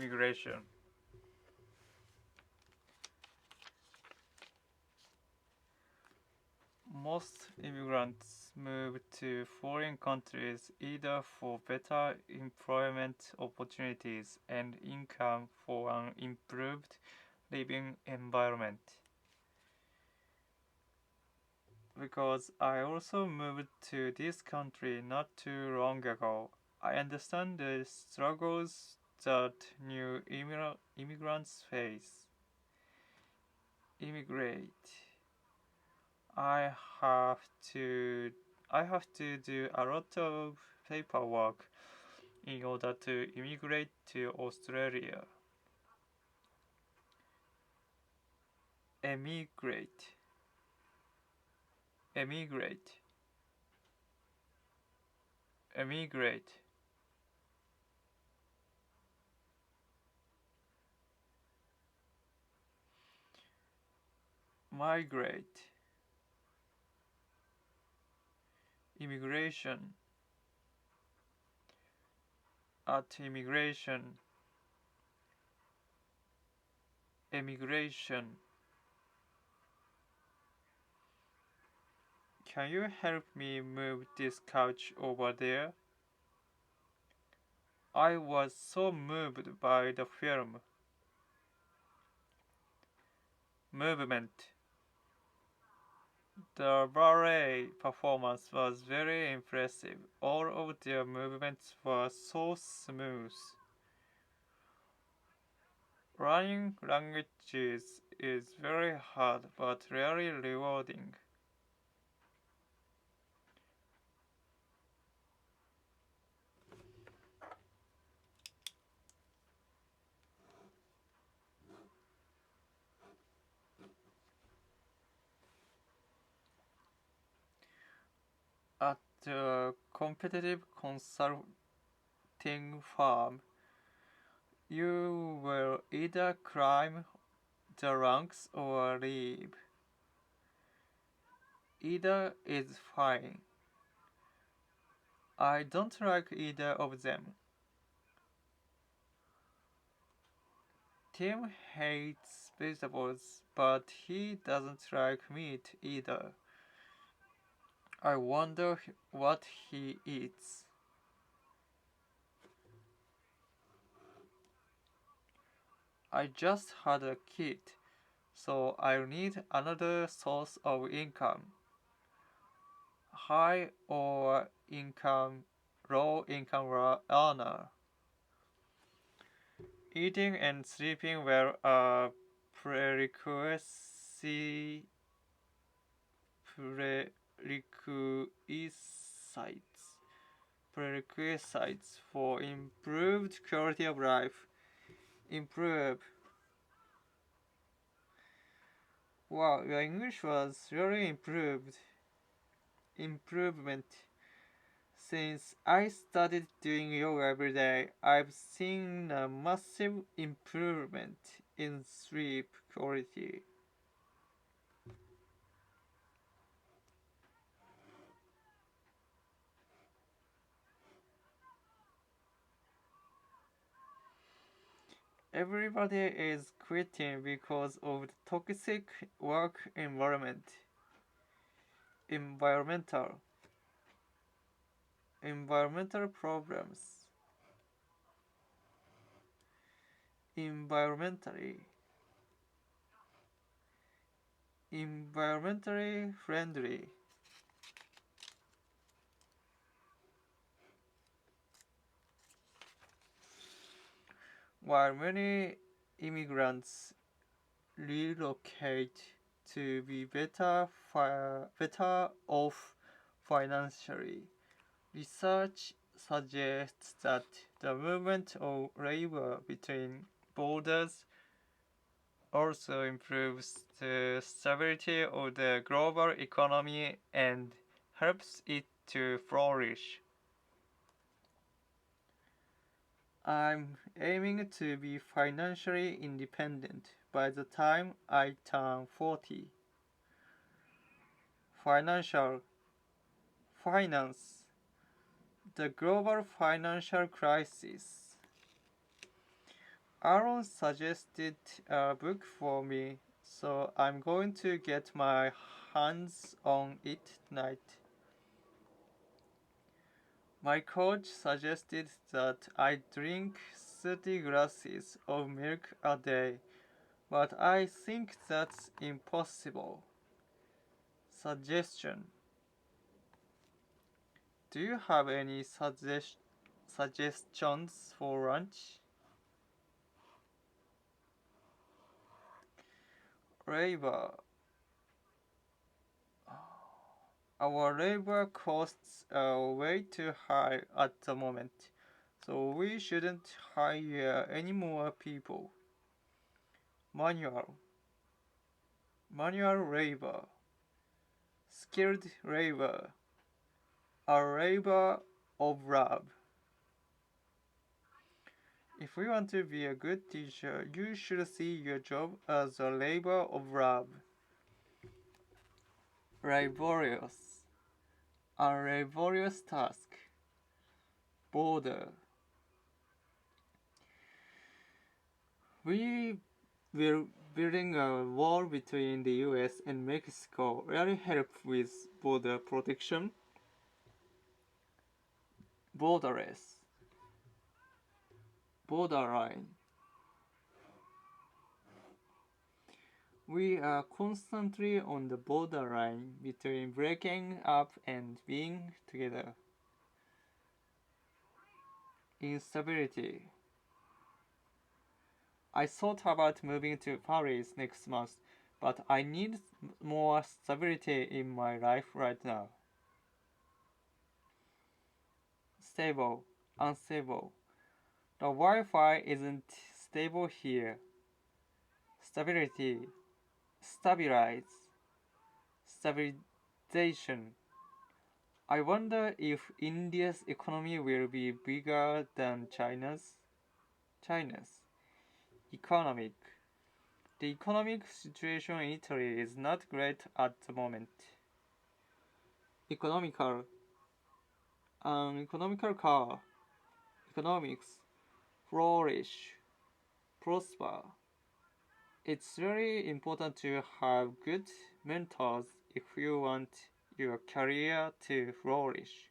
immigration. Most immigrants move to foreign countries either for better employment opportunities and income for an improved living environment. Because I also moved to this country not too long ago, I understand the struggles that new immigrants face. Immigrate. I have to I have to do a lot of paperwork in order to immigrate to Australia. Emigrate. Emigrate. Emigrate. Migrate. Immigration. At immigration. Emigration. Can you help me move this couch over there? I was so moved by the film. Movement. The ballet performance was very impressive. All of their movements were so smooth. Learning languages is very hard but really rewarding. At the competitive consulting firm, you will either climb the ranks or leave. Either is fine. I don't like either of them. Tim hates vegetables, but he doesn't like meat either. I wonder what he eats. I just had a kid, so I'll need another source of income. High or income, low income earner. Eating and sleeping well are prerequisites prerequisites for improved quality of life. Improve. Wow, your English was really improved. Improvement. Since I started doing yoga every day, I've seen a massive improvement in sleep quality. Everybody is quitting because of the toxic work environment. Environmental. Environmental problems. Environmentally. Environmentally friendly. While many immigrants relocate to be better off financially, research suggests that the movement of labor between borders also improves the stability of the global economy and helps it to flourish. I'm aiming to be financially independent by the time I turn 40. Financial finance, the global financial crisis. Aaron suggested a book for me, so I'm going to get my hands on it tonight. My coach suggested that I drink 30 glasses of milk a day, but I think that's impossible. Suggestion. Do you have any suggestions for lunch? Labor. Our labor costs are way too high at the moment, so we shouldn't hire any more people. Manual. Manual labor. Skilled labor. A labor of love. If you want to be a good teacher, you should see your job as a labor of love. Laborious. A laborious task. Border. We will building a wall between the US and Mexico really help with border protection. Borderless. Borderline. We are constantly on the borderline between breaking up and being together. Instability. I thought about moving to Paris next month, but I need more stability in my life right now. Stable, unstable. The Wi-Fi isn't stable here. Stability, stabilize, stabilization. I wonder if India's economy will be bigger than China's. China's economic. The economic situation in Italy is not great at the moment. Economical. An economical car. Economics. Flourish. Prosper. It's really important to have good mentors if you want your career to flourish.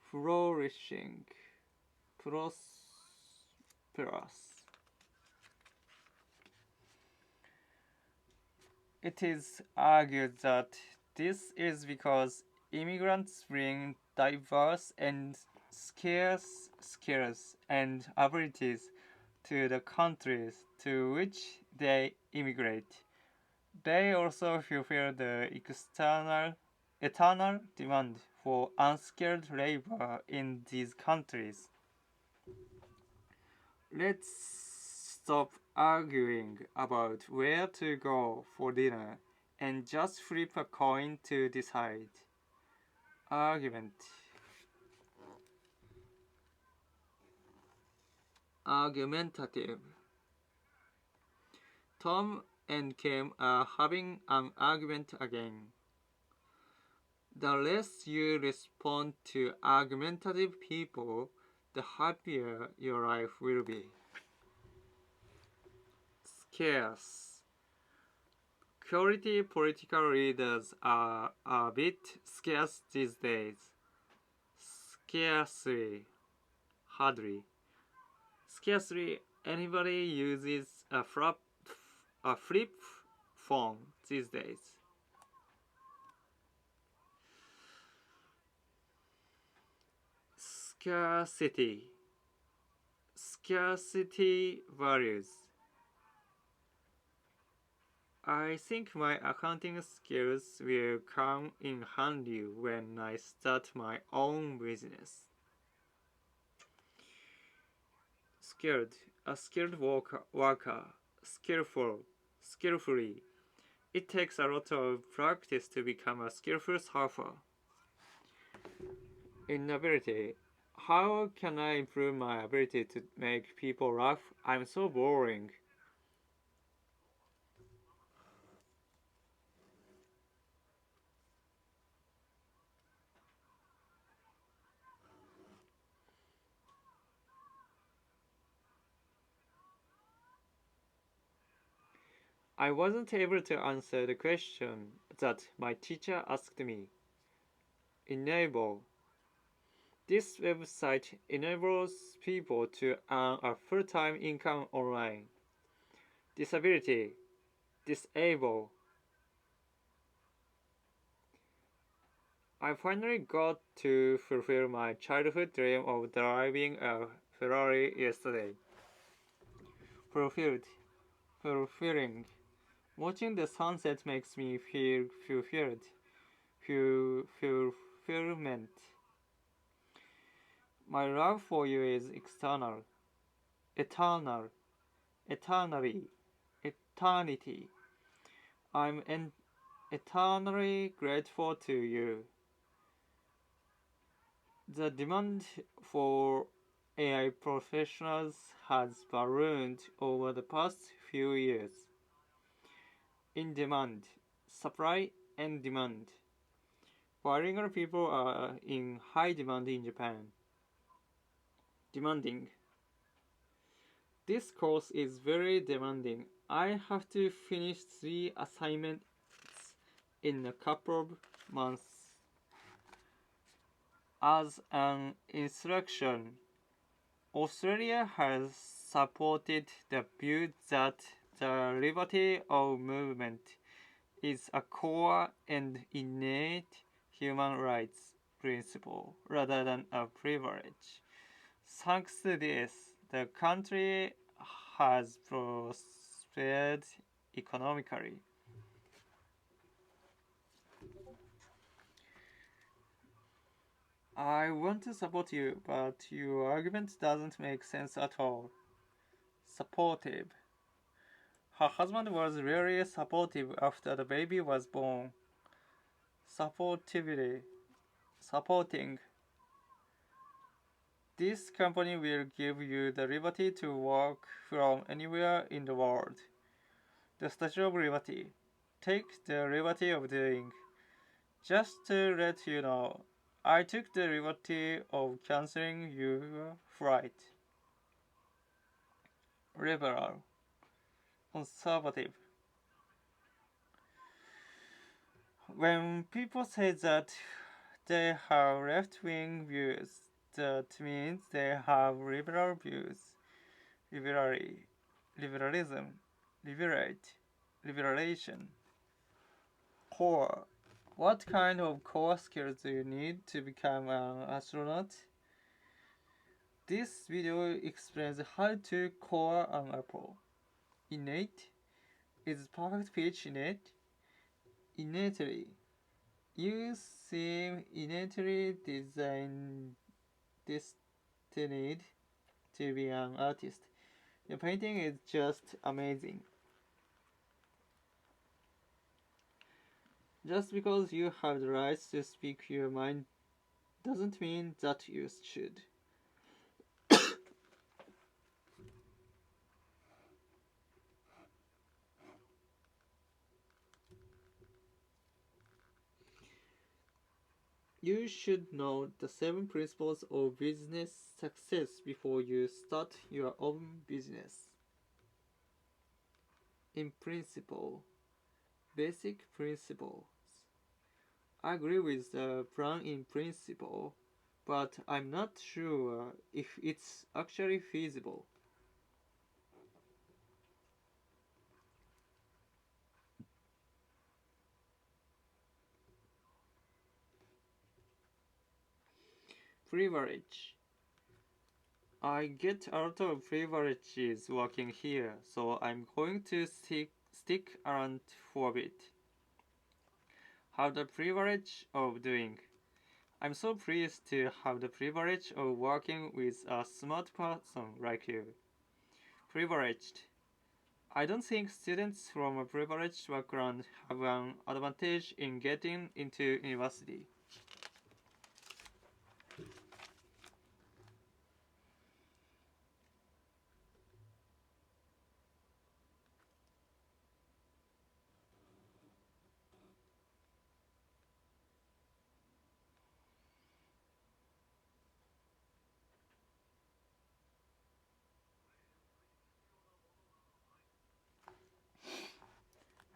Flourishing. Prosperous. It is argued that this is because immigrants bring diverse and scarce skills and abilities to the countries to which they immigrate. They also fulfill the eternal demand for unskilled labor in these countries. Let's stop arguing about where to go for dinner and just flip a coin to decide. Argument. Argumentative. Tom and Kim are having an argument again. The less you respond to argumentative people, the happier your life will be. Scarce. Quality political leaders are a bit scarce these days. Scarcely. Hardly. Scarcely anybody uses a flip phone these days. Scarcity. Scarcity values. I think my accounting skills will come in handy when I start my own business. Skilled, a skilled worker, skillful, skillfully. It takes a lot of practice to become a skillful surfer. Inability. How can I improve my ability to make people laugh? I'm so boring. I wasn't able to answer the question that my teacher asked me. Enable. This website enables people to earn a full-time income online. Disability. Disable. I finally got to fulfill my childhood dream of driving a Ferrari yesterday. Fulfilled. Fulfilling. Watching the sunset makes me feel fulfilled. Fulfillment. My love for you is external. Eternal. Eternally. Eternity. I'm eternally grateful to you. The demand for AI professionals has ballooned over the past few years. In demand, supply and demand. Bilingual people are in high demand in Japan. Demanding. This course is very demanding. I have to finish 3 assignments in a couple of months. As an instruction, Australia has supported the view that the liberty of movement is a core and innate human rights principle rather than a privilege. Thanks to this, the country has prospered economically. I want to support you, but your argument doesn't make sense at all. Supportive. Her husband was really supportive after the baby was born. Supportively. Supporting. This company will give you the liberty to work from anywhere in the world. The Statue of Liberty. Take the liberty of doing. Just to let you know, I took the liberty of canceling your flight. Liberal. Conservative. When people say that they have left-wing views, that means they have liberal views. Liberalism, liberation. Core. What kind of core skills do you need to become an astronaut? This video explains how to core an apple. Innate. Is perfect pitch innate? Innately. You seem innately destined to be an artist. Your painting is just amazing. Just because you have the right to speak your mind doesn't mean that you should. You should know the 7 principles of business success before you start your own business. In principle, basic principles. I agree with the plan in principle, but I'm not sure if it's actually feasible. Privilege. I get a lot of privileges working here, so I'm going to stick around for a bit. Have the privilege of doing. I'm so pleased to have the privilege of working with a smart person like you. Privileged. I don't think students from a privileged background have an advantage in getting into university.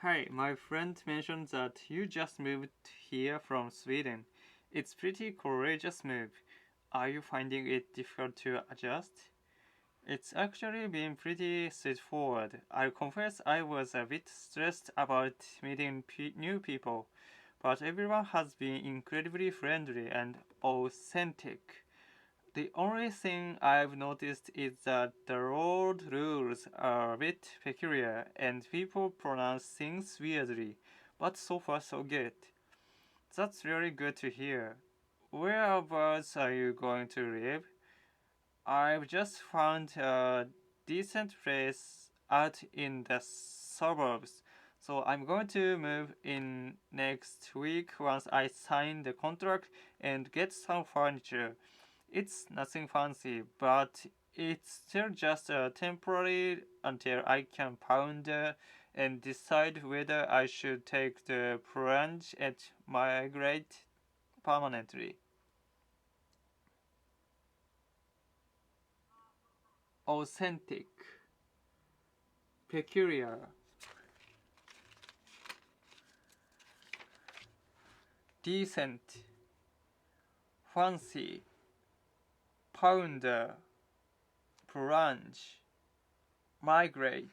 Hi, my friend mentioned that you just moved here from Sweden. It's pretty courageous move. Are you finding it difficult to adjust? It's actually been pretty straightforward. I confess I was a bit stressed about meeting new people, but everyone has been incredibly friendly and authentic. The only thing I've noticed is that the road rules are a bit peculiar and people pronounce things weirdly, but so far so good. That's really good to hear. Whereabouts are you going to live? I've just found a decent place out in the suburbs, so I'm going to move in next week once I sign the contract and get some furniture. It's nothing fancy, but it's still just temporary until I can ponder and decide whether I should take the plunge and migrate permanently. Authentic, peculiar, decent, fancy, pounder, plunge, migrate.